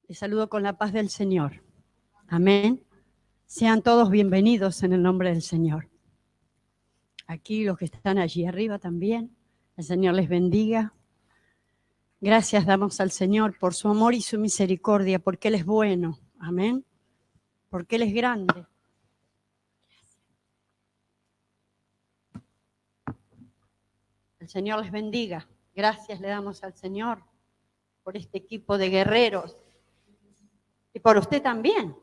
Les saludo con la paz del Señor. Amén. Sean todos bienvenidos en el nombre del Señor. Aquí los que están allí arriba también. El Señor les bendiga. Gracias damos al Señor por su amor y su misericordia, porque Él es bueno. Amén. Porque Él es grande. El Señor les bendiga. Gracias le damos al Señor por este equipo de guerreros. Y por usted también.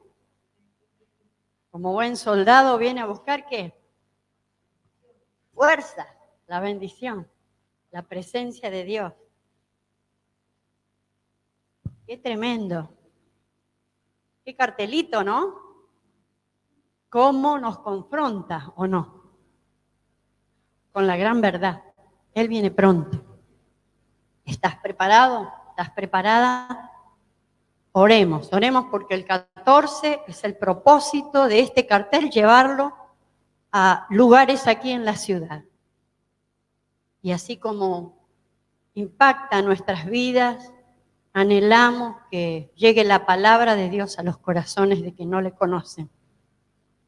Como buen soldado viene a buscar ¿qué? Fuerza, la bendición, la presencia de Dios. Qué tremendo. Qué cartelito, ¿no? ¿Cómo nos confronta o no? Con la gran verdad. Él viene pronto. ¿Estás preparado? ¿Estás preparada? Oremos porque el 14 es el propósito de este cartel, llevarlo a lugares aquí en la ciudad. Y así como impacta nuestras vidas, anhelamos que llegue la palabra de Dios a los corazones de que no le conocen.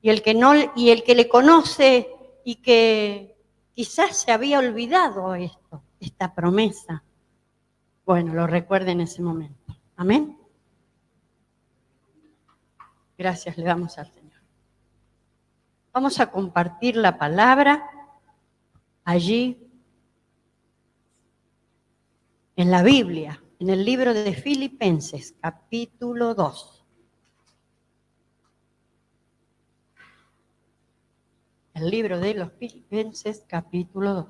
Y el que le conoce y que quizás se había olvidado esta promesa, bueno, lo recuerde en ese momento. Amén. Gracias le damos al Señor. Vamos a compartir la palabra allí en la Biblia, en el libro de Filipenses, capítulo 2. El libro de los Filipenses, capítulo 2.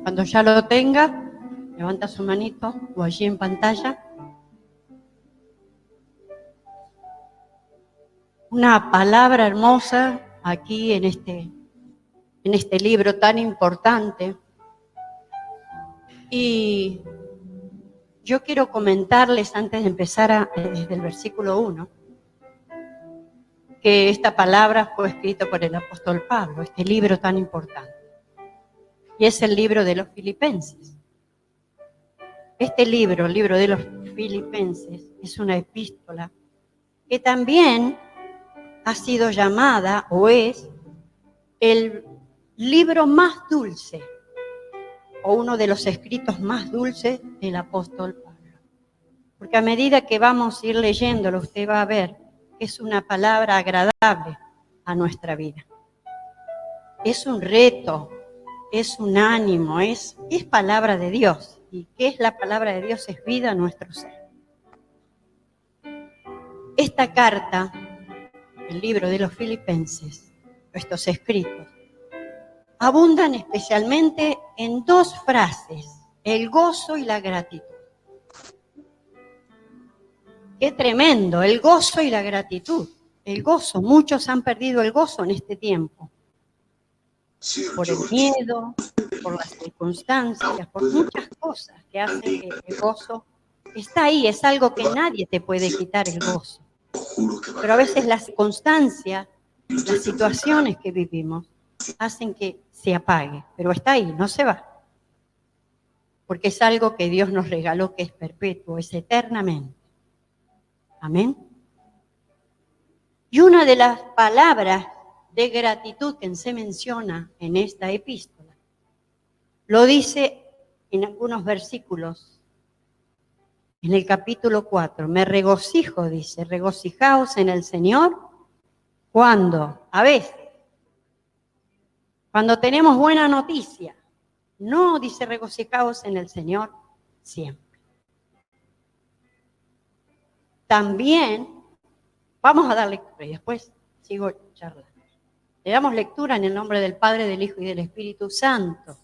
Cuando ya lo tenga, levanta su manito o allí en pantalla. Una palabra hermosa aquí en este libro tan importante. Y yo quiero comentarles antes de empezar desde el versículo 1, que esta palabra fue escrita por el apóstol Pablo, este libro tan importante. Y es el libro de los Filipenses. Este libro, el libro de los Filipenses, es una epístola que también ha sido llamada o es el libro más dulce o uno de los escritos más dulces del apóstol Pablo. Porque a medida que vamos a ir leyéndolo, usted va a ver que es una palabra agradable a nuestra vida. Es un reto, es un ánimo, es palabra de Dios. ¿Y qué es la palabra de Dios? Es vida a nuestro ser. Esta carta, el libro de los Filipenses, estos escritos, abundan especialmente en dos frases, el gozo y la gratitud. Qué tremendo, el gozo y la gratitud. El gozo, muchos han perdido el gozo en este tiempo. Por el miedo, por las circunstancias, por muchas cosas que hacen que el gozo está ahí, es algo que nadie te puede quitar el gozo. Pero a veces las circunstancias, las situaciones que vivimos, hacen que se apague, pero está ahí, no se va. Porque es algo que Dios nos regaló, que es perpetuo, es eternamente. Amén. Y una de las palabras de gratitud que se menciona en esta epístola, lo dice en algunos versículos, en el capítulo 4, me regocijo, dice, regocijaos en el Señor, ¿cuándo? A veces, cuando tenemos buena noticia. No, dice, regocijaos en el Señor siempre. También, vamos a dar lectura y después sigo charlando. Le damos lectura en el nombre del Padre, del Hijo y del Espíritu Santo.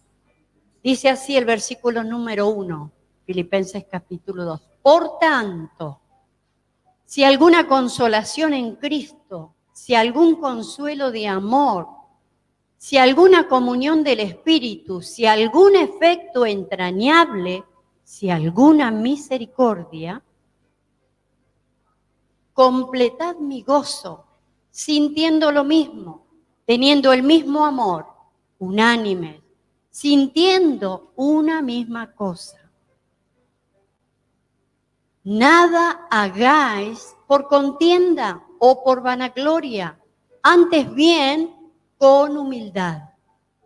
Dice así el versículo número 1, Filipenses capítulo 2. Por tanto, si alguna consolación en Cristo, si algún consuelo de amor, si alguna comunión del Espíritu, si algún efecto entrañable, si alguna misericordia, completad mi gozo, sintiendo lo mismo, teniendo el mismo amor, unánimes, sintiendo una misma cosa. Nada hagáis por contienda o por vanagloria, antes bien con humildad,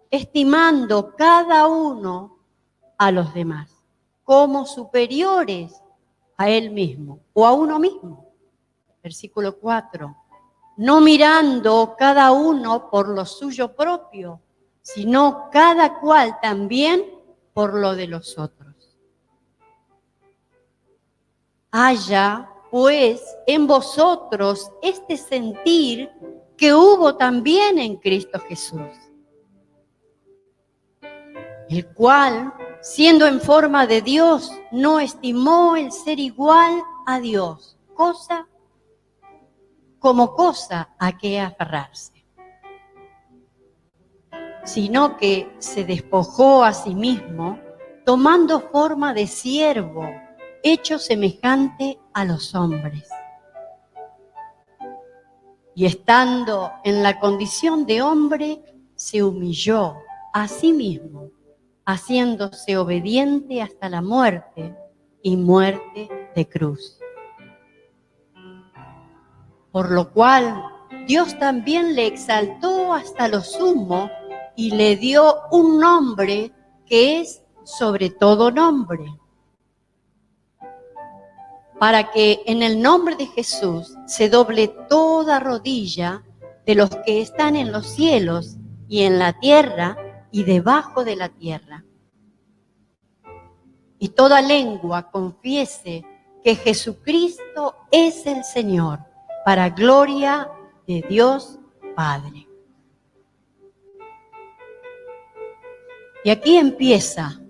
estimando cada uno a los demás como superiores a él mismo o a uno mismo. Versículo 4. No mirando cada uno por lo suyo propio, sino cada cual también por lo de los otros. Haya, pues, en vosotros este sentir que hubo también en Cristo Jesús, el cual, siendo en forma de Dios, no estimó el ser igual a Dios, cosa a que aferrarse, sino que se despojó a sí mismo, tomando forma de siervo, hecho semejante a los hombres. Y estando en la condición de hombre, se humilló a sí mismo, haciéndose obediente hasta la muerte y muerte de cruz. Por lo cual Dios también le exaltó hasta lo sumo y le dio un nombre que es sobre todo nombre, para que en el nombre de Jesús se doble toda rodilla de los que están en los cielos y en la tierra y debajo de la tierra. Y toda lengua confiese que Jesucristo es el Señor, para gloria de Dios Padre. Y aquí empieza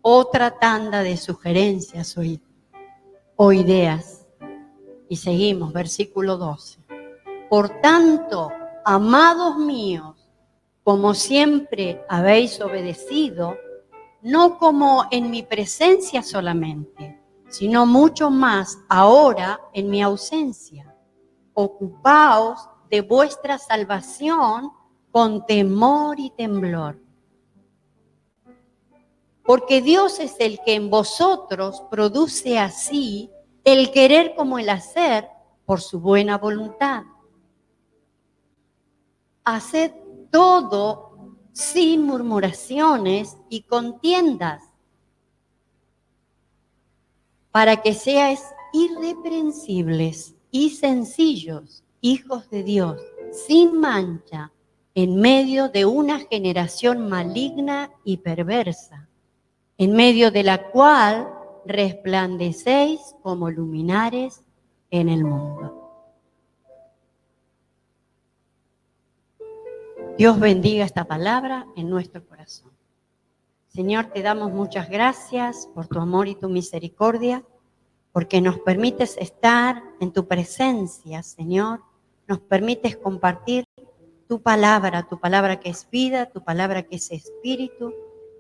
otra tanda de sugerencias o ideas. Y seguimos, versículo 12. Por tanto, amados míos, como siempre habéis obedecido, no como en mi presencia solamente, sino mucho más ahora en mi ausencia. Ocupaos de vuestra salvación con temor y temblor. Porque Dios es el que en vosotros produce así el querer como el hacer por su buena voluntad. Haced todo sin murmuraciones y contiendas, para que seáis irreprensibles y sencillos, hijos de Dios, sin mancha, en medio de una generación maligna y perversa, en medio de la cual resplandecéis como luminares en el mundo. Dios bendiga esta palabra en nuestro corazón. Señor, te damos muchas gracias por tu amor y tu misericordia, porque nos permites estar en tu presencia, Señor. Nos permites compartir tu palabra que es vida, tu palabra que es espíritu.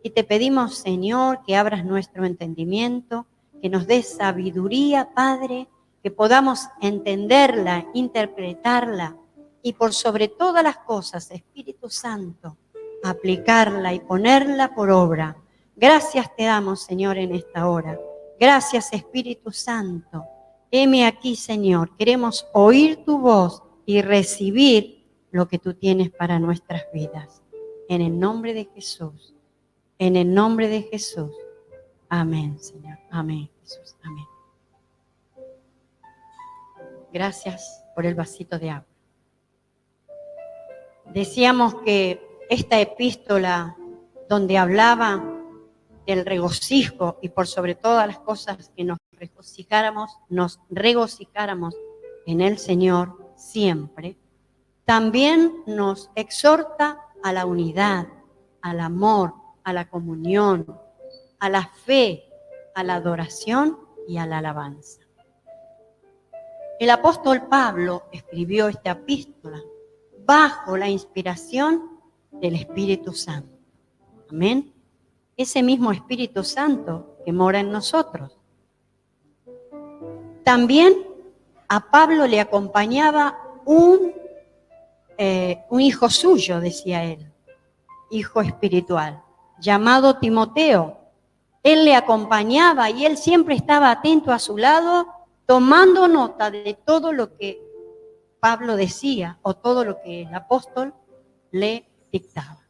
Y te pedimos, Señor, que abras nuestro entendimiento, que nos des sabiduría, Padre, que podamos entenderla, interpretarla y por sobre todas las cosas, Espíritu Santo, aplicarla y ponerla por obra. Gracias te damos, Señor, en esta hora. Gracias, Espíritu Santo. Heme aquí, Señor. Queremos oír tu voz y recibir lo que tú tienes para nuestras vidas. En el nombre de Jesús. En el nombre de Jesús. Amén, Señor. Amén, Jesús. Amén. Gracias por el vasito de agua. Decíamos que esta epístola donde hablaba del regocijo y por sobre todas las cosas que nos regocijáramos en el Señor siempre, también nos exhorta a la unidad, al amor, a la comunión, a la fe, a la adoración y a la alabanza. El apóstol Pablo escribió esta epístola bajo la inspiración del Espíritu Santo. Amén. Ese mismo Espíritu Santo que mora en nosotros. También a Pablo le acompañaba un hijo suyo, decía él, hijo espiritual, llamado Timoteo. Él le acompañaba y él siempre estaba atento a su lado, tomando nota de todo lo que Pablo decía o todo lo que el apóstol le dictaba.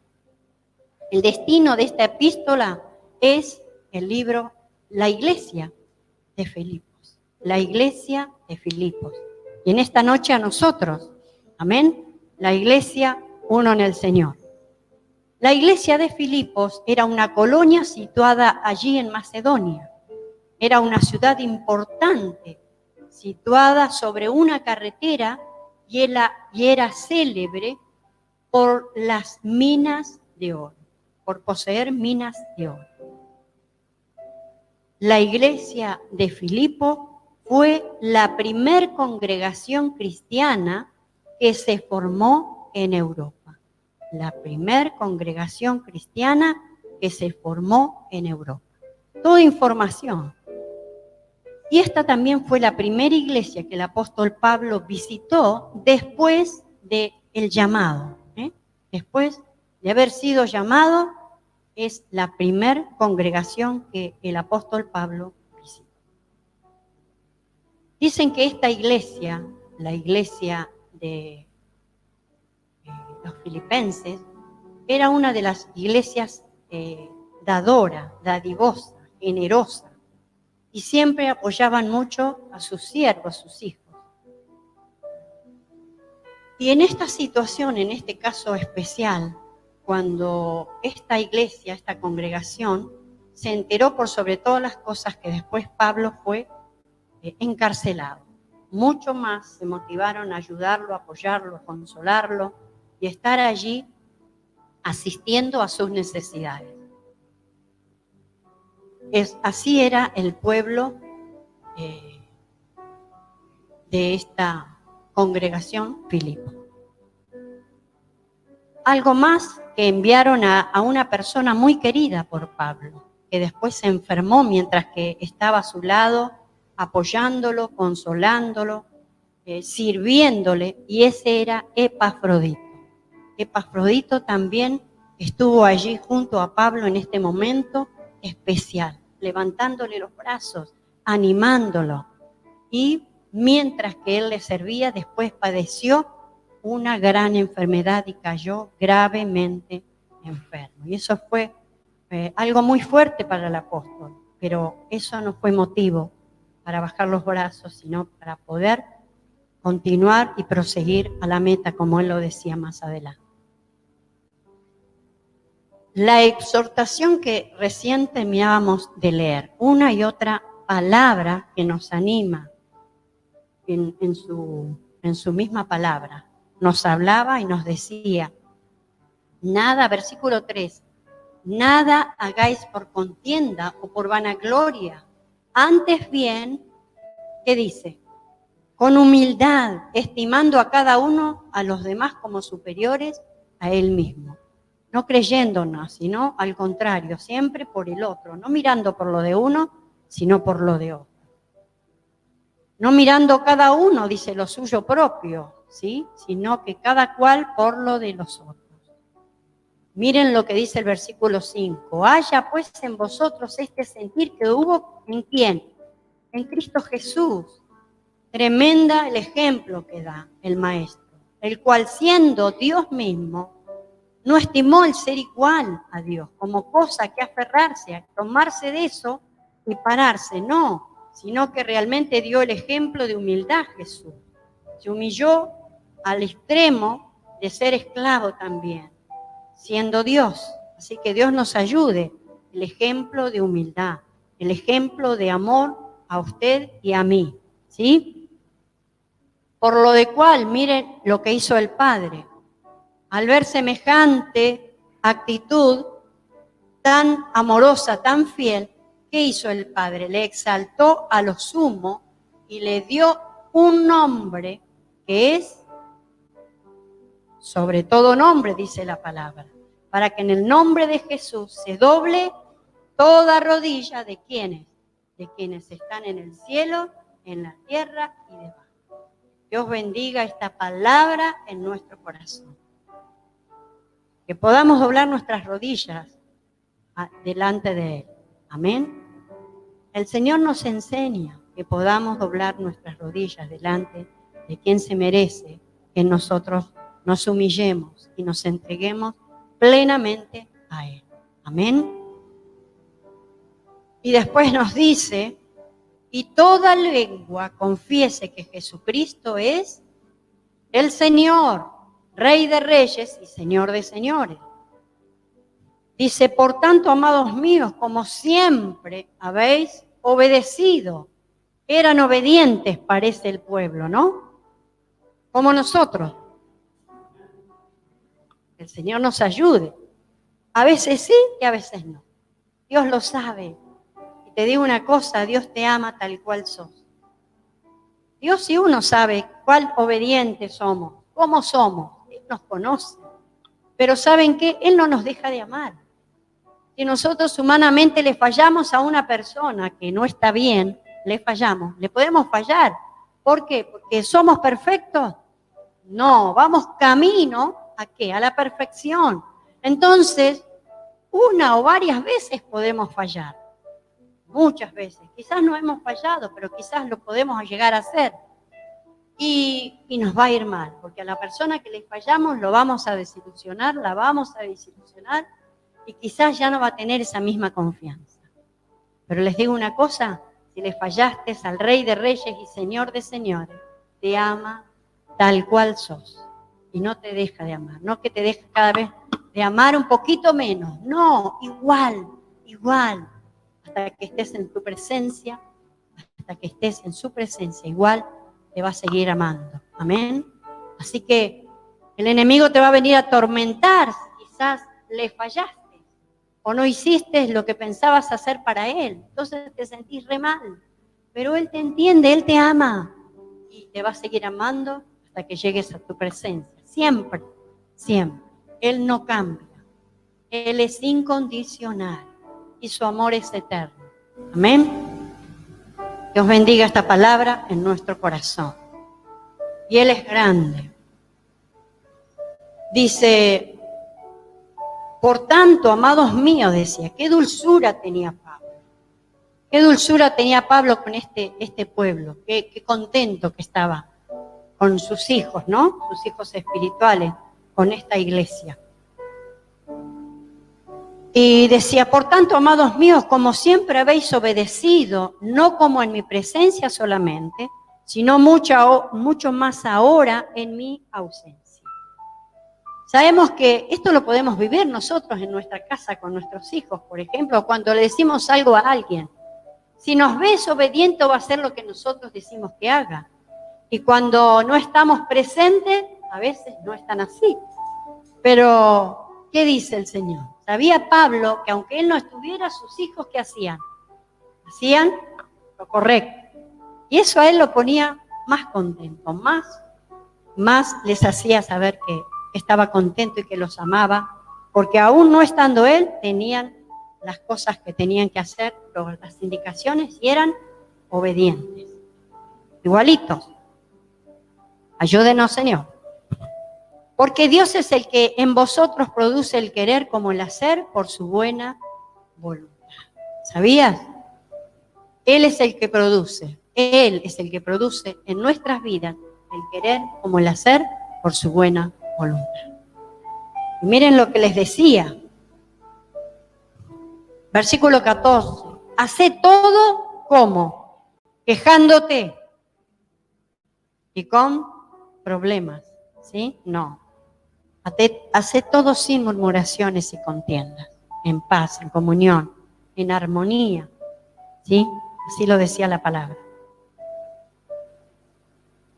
El destino de esta epístola es el libro La Iglesia de Filipos. La Iglesia de Filipos. Y en esta noche a nosotros, amén, la Iglesia uno en el Señor. La iglesia de Filipos era una colonia situada allí en Macedonia. Era una ciudad importante, situada sobre una carretera y era célebre por las minas de oro, por poseer minas de oro. La iglesia de Filipos fue la primer congregación cristiana que se formó en Europa. La primer congregación cristiana que se formó en Europa. Toda información. Y esta también fue la primera iglesia que el apóstol Pablo visitó después del llamado. Después de haber sido llamado, es la primer congregación que el apóstol Pablo visitó. Dicen que esta iglesia, la iglesia de los filipenses, era una de las iglesias dadora, dadivosa, generosa, y siempre apoyaban mucho a sus siervos, sus hijos. Y en esta situación, en este caso especial, cuando esta iglesia, esta congregación, se enteró por sobre todas las cosas que después Pablo fue encarcelado, mucho más se motivaron a ayudarlo, a apoyarlo, a consolarlo y estar allí asistiendo a sus necesidades. Así era el pueblo de esta congregación Filipo. Algo más, que enviaron a una persona muy querida por Pablo, que después se enfermó mientras que estaba a su lado, apoyándolo, consolándolo, sirviéndole, y ese era Epafrodito. Epafrodito también estuvo allí junto a Pablo en este momento especial, levantándole los brazos, animándolo. Y mientras que él le servía, después padeció una gran enfermedad y cayó gravemente enfermo. Y eso fue algo muy fuerte para el apóstol, pero eso no fue motivo para bajar los brazos, sino para poder continuar y proseguir a la meta, como él lo decía más adelante. La exhortación que recién terminábamos de leer, una y otra palabra que nos anima en su misma palabra, nos hablaba y nos decía, nada, versículo 3, nada hagáis por contienda o por vanagloria, antes bien, ¿qué dice? Con humildad, estimando a cada uno a los demás como superiores a él mismo. No creyéndonos, sino al contrario, siempre por el otro, no mirando por lo de uno, sino por lo de otro. No mirando cada uno, dice, lo suyo propio, ¿sí? Sino que cada cual por lo de los otros. Miren lo que dice el versículo 5. Haya pues en vosotros este sentir que hubo ¿en quién? En Cristo Jesús. Tremenda el ejemplo que da el Maestro, el cual siendo Dios mismo, no estimó el ser igual a Dios como cosa que aferrarse, a tomarse de eso y pararse, no, sino que realmente dio el ejemplo de humildad Jesús. Se humilló al extremo de ser esclavo también, siendo Dios. Así que Dios nos ayude, el ejemplo de humildad, el ejemplo de amor a usted y a mí, ¿sí? Por lo de cual, miren lo que hizo el Padre. Al ver semejante actitud tan amorosa, tan fiel, ¿qué hizo el Padre? Le exaltó a lo sumo y le dio un nombre que es sobre todo nombre, dice la palabra, para que en el nombre de Jesús se doble toda rodilla de quienes están en el cielo, en la tierra y debajo. Dios bendiga esta palabra en nuestro corazón. Que podamos doblar nuestras rodillas delante de Él. Amén. El Señor nos enseña que podamos doblar nuestras rodillas delante de quien se merece que nosotros nos humillemos y nos entreguemos plenamente a Él. Amén. Y después nos dice, y toda lengua confiese que Jesucristo es el Señor, Rey de reyes y Señor de señores. Dice, por tanto, amados míos, como siempre habéis obedecido. Eran obedientes, parece el pueblo, ¿no? Como nosotros. El Señor nos ayude. A veces sí y a veces no. Dios lo sabe. Y te digo una cosa, Dios te ama tal cual sos. Dios sí uno sabe cuál obediente somos, cómo somos. Él nos conoce. Pero ¿saben qué? Él no nos deja de amar. Si nosotros humanamente le fallamos a una persona que no está bien, le fallamos, le podemos fallar. ¿Por qué? ¿Porque somos perfectos? No, vamos camino ¿a qué? A la perfección. Entonces, una o varias veces podemos fallar. Muchas veces. Quizás no hemos fallado, pero quizás lo podemos llegar a hacer. Y nos va a ir mal, porque a la persona que le fallamos lo vamos a desilusionar, la vamos a desilusionar, y quizás ya no va a tener esa misma confianza. Pero les digo una cosa, si le fallaste al Rey de Reyes y Señor de Señores, te ama tal cual sos y no te deja de amar. No que te deja cada vez de amar un poquito menos, no, igual, hasta que estés en tu presencia, hasta que estés en su presencia, igual te va a seguir amando. Amén. Así que el enemigo te va a venir a atormentar, quizás le fallaste o no hiciste lo que pensabas hacer para él, entonces te sentís re mal, pero él te entiende, él te ama y te va a seguir amando hasta que llegues a tu presencia, siempre, siempre. Él no cambia, él es incondicional y su amor es eterno. Amén. Dios bendiga esta palabra en nuestro corazón. Y él es grande. Dice, por tanto, amados míos, decía, qué dulzura tenía Pablo. Qué dulzura tenía Pablo con este pueblo. Qué contento que estaba con sus hijos, ¿no? Sus hijos espirituales, con esta iglesia. Y decía, por tanto, amados míos, como siempre habéis obedecido, no como en mi presencia solamente, sino mucho más ahora en mi ausencia. Sabemos que esto lo podemos vivir nosotros en nuestra casa con nuestros hijos, por ejemplo, cuando le decimos algo a alguien. Si nos ves obediente, va a hacer lo que nosotros decimos que haga. Y cuando no estamos presentes, a veces no están así. Pero, ¿qué dice el Señor? Sabía Pablo que aunque él no estuviera, sus hijos, ¿qué hacían? Hacían lo correcto. Y eso a él lo ponía más contento, más les hacía saber que estaba contento y que los amaba, porque aún no estando él, tenían las cosas que tenían que hacer, las indicaciones, y eran obedientes. Igualitos. Ayúdenos, Señor. Porque Dios es el que en vosotros produce el querer como el hacer por su buena voluntad. ¿Sabías? Él es el que produce. Él es el que produce en nuestras vidas el querer como el hacer por su buena voluntad. Y miren lo que les decía. Versículo 14. Hacé todo como, quejándote y con problemas. ¿Sí? No. Hacé todo sin murmuraciones y contiendas, en paz, en comunión, en armonía. ¿Sí? Así lo decía la palabra.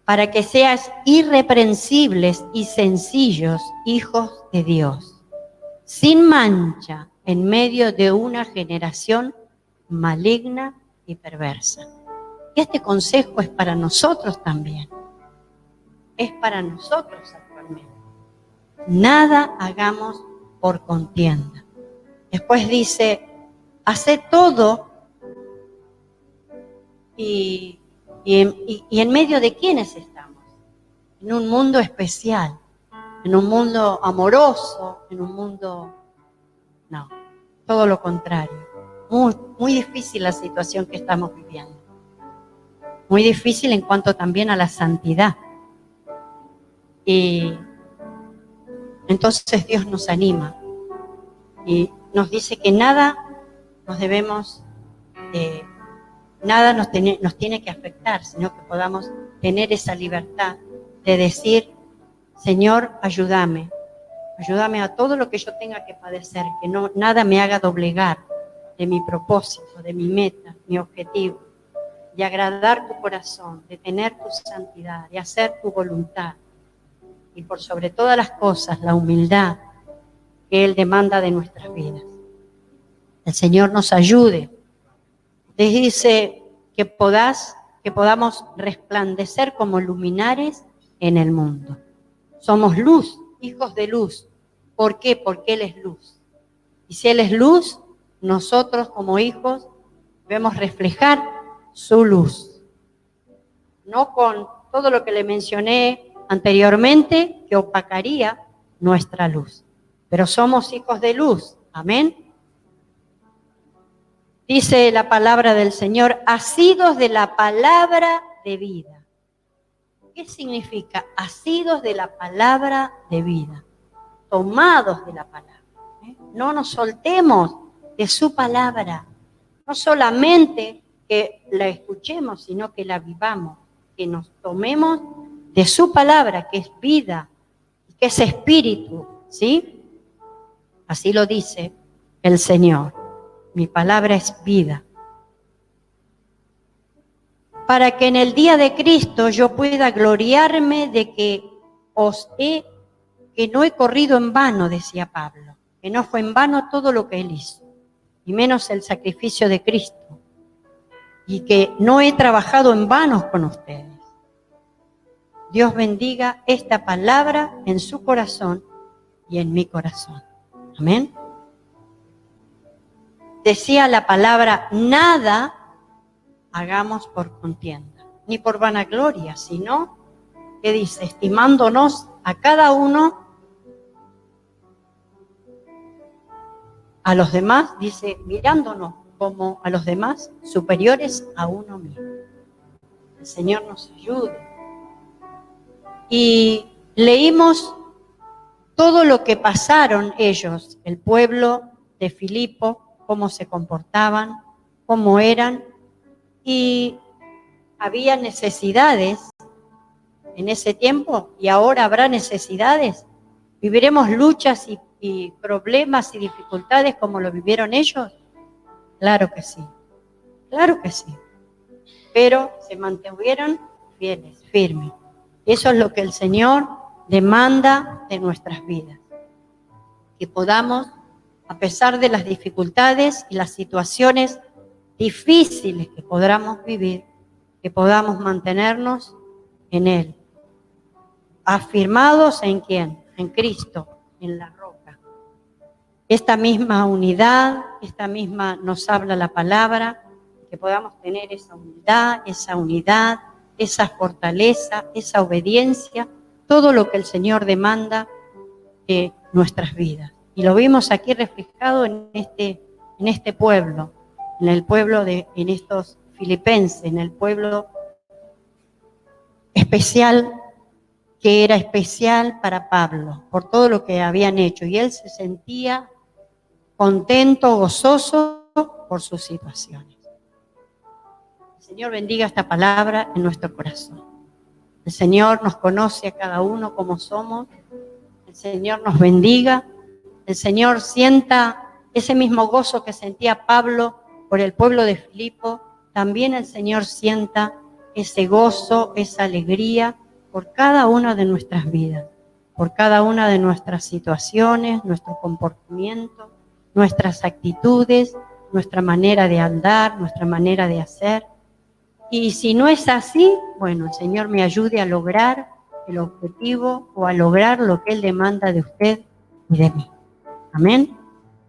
Para que seas irreprensibles y sencillos hijos de Dios, sin mancha en medio de una generación maligna y perversa. Y este consejo es para nosotros también. Es para nosotros actualmente. nada hagamos por contienda. Después dice, haced todo y en medio de quiénes estamos. En un mundo especial, en un mundo amoroso, en un mundo... No, todo lo contrario. Muy, muy difícil la situación que estamos viviendo. Muy difícil en cuanto también a la santidad. Y entonces Dios nos anima y nos dice que nada nos debemos, nada nos tiene que afectar, sino que podamos tener esa libertad de decir, Señor, ayúdame a todo lo que yo tenga que padecer, que nada me haga doblegar de mi propósito, de mi meta, mi objetivo, de agradar tu corazón, de tener tu santidad, de hacer tu voluntad. Y por sobre todas las cosas, la humildad que Él demanda de nuestras vidas. El Señor nos ayude. Les dice que podamos resplandecer como luminares en el mundo. Somos luz, hijos de luz. ¿Por qué? Porque Él es luz. Y si Él es luz, nosotros como hijos debemos reflejar su luz. No con todo lo que le mencioné anteriormente, que opacaría nuestra luz. Pero somos hijos de luz. Amén. Dice la palabra del Señor, asidos de la palabra de vida. ¿Qué significa? Asidos de la palabra de vida. Tomados de la palabra. No nos soltemos de su palabra. No solamente que la escuchemos, sino que la vivamos. Que nos tomemos de su palabra, que es vida, que es espíritu, ¿sí? Así lo dice el Señor. Mi palabra es vida. Para que en el día de Cristo yo pueda gloriarme de que que no he corrido en vano, decía Pablo, que no fue en vano todo lo que Él hizo, y menos el sacrificio de Cristo, y que no he trabajado en vano con ustedes. Dios bendiga esta palabra en su corazón y en mi corazón. Amén. Decía la palabra, nada hagamos por contienda, ni por vanagloria, sino, que dice, estimándonos a cada uno, a los demás, dice, mirándonos como a los demás, superiores a uno mismo. El Señor nos ayude. Y leímos todo lo que pasaron ellos, el pueblo de Filipo, cómo se comportaban, cómo eran, y había necesidades en ese tiempo y ahora habrá necesidades. ¿Viviremos luchas y problemas y dificultades como lo vivieron ellos? Claro que sí, pero se mantuvieron fieles, firmes. Eso es lo que el Señor demanda de nuestras vidas, que podamos, a pesar de las dificultades y las situaciones difíciles que podamos vivir, que podamos mantenernos en Él, afirmados en ¿quién? En Cristo, en la roca. Esta misma unidad, nos habla la palabra, que podamos tener esa humildad, esa unidad, esa fortaleza, esa obediencia, todo lo que el Señor demanda de nuestras vidas. Y lo vimos aquí reflejado en este pueblo, en estos filipenses, en el pueblo especial, que era especial para Pablo, por todo lo que habían hecho. Y él se sentía contento, gozoso por sus situaciones. El Señor bendiga esta palabra en nuestro corazón. El Señor nos conoce a cada uno como somos. El Señor nos bendiga. El Señor sienta ese mismo gozo que sentía Pablo por el pueblo de Filipo. También el Señor sienta ese gozo, esa alegría por cada una de nuestras vidas, por cada una de nuestras situaciones, nuestro comportamiento, nuestras actitudes, nuestra manera de andar, nuestra manera de hacer. Y si no es así, bueno, el Señor me ayude a lograr el objetivo o a lograr lo que Él demanda de usted y de mí. Amén.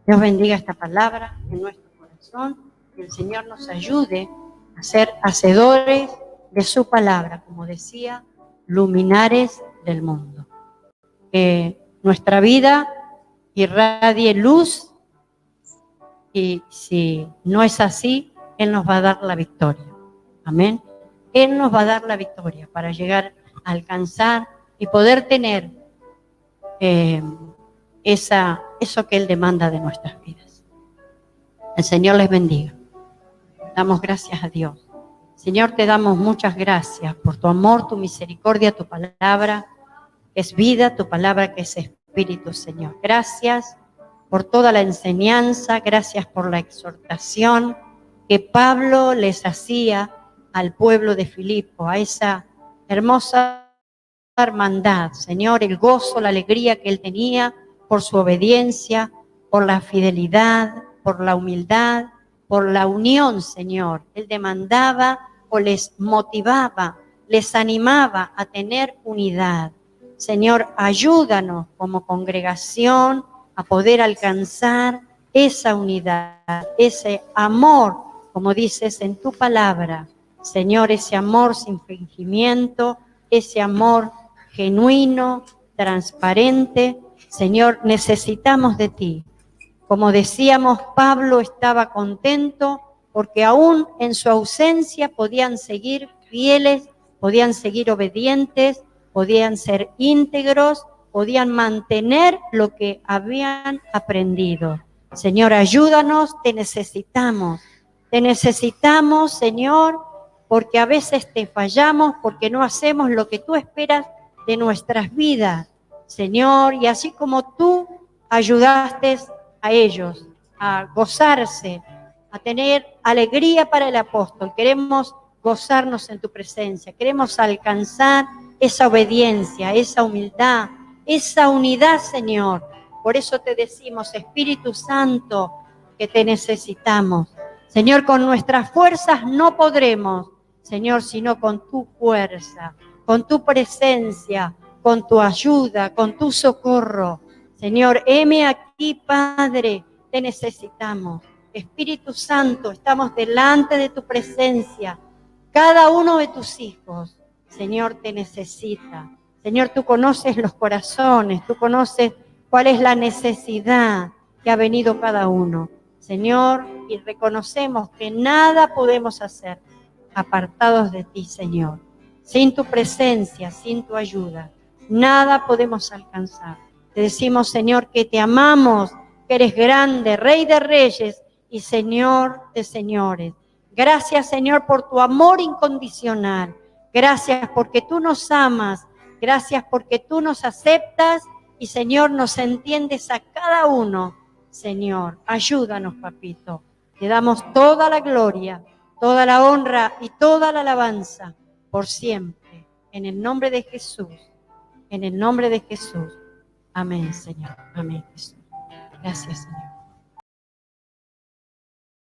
Dios bendiga esta palabra en nuestro corazón. Que el Señor nos ayude a ser hacedores de su palabra, como decía, luminares del mundo. Que nuestra vida irradie luz, y si no es así, Él nos va a dar la victoria. Amén. Él nos va a dar la victoria para llegar a alcanzar y poder tener eso que Él demanda de nuestras vidas. El Señor les bendiga. Damos gracias a Dios. Señor, te damos muchas gracias por tu amor, tu misericordia, tu palabra que es vida, tu palabra que es espíritu, Señor. Gracias por toda la enseñanza, gracias por la exhortación que Pablo les hacía al pueblo de Filipo, a esa hermosa hermandad, Señor, el gozo, la alegría que él tenía por su obediencia, por la fidelidad, por la humildad, por la unión, Señor. Él demandaba o les motivaba, les animaba a tener unidad. Señor, ayúdanos como congregación a poder alcanzar esa unidad, ese amor, como dices en tu palabra, Señor, ese amor sin fingimiento, ese amor genuino, transparente. Señor, necesitamos de ti. Como decíamos, Pablo estaba contento porque aún en su ausencia podían seguir fieles, podían seguir obedientes, podían ser íntegros, podían mantener lo que habían aprendido. Señor, ayúdanos, te necesitamos, Señor, porque a veces te fallamos, porque no hacemos lo que tú esperas de nuestras vidas, Señor, y así como tú ayudaste a ellos a gozarse, a tener alegría para el apóstol, queremos gozarnos en tu presencia, queremos alcanzar esa obediencia, esa humildad, esa unidad, Señor. Por eso te decimos, Espíritu Santo, que te necesitamos. Señor, con nuestras fuerzas no podremos, Señor, sino con tu fuerza, con tu presencia, con tu ayuda, con tu socorro. Señor, heme aquí, Padre, te necesitamos. Espíritu Santo, estamos delante de tu presencia. Cada uno de tus hijos, Señor, te necesita. Señor, tú conoces los corazones, tú conoces cuál es la necesidad que ha venido cada uno. Señor, y reconocemos que nada podemos hacer apartados de ti, Señor. Sin tu presencia, sin tu ayuda, nada podemos alcanzar. Te decimos, Señor, que te amamos, que eres grande, Rey de Reyes y Señor de Señores. Gracias, Señor, por tu amor incondicional. Gracias porque tú nos amas. Gracias porque tú nos aceptas y, Señor, nos entiendes a cada uno. Señor, ayúdanos, papito. Te damos toda la gloria, toda la honra y toda la alabanza por siempre. En el nombre de Jesús. En el nombre de Jesús. Amén, Señor. Amén, Jesús. Gracias, Señor.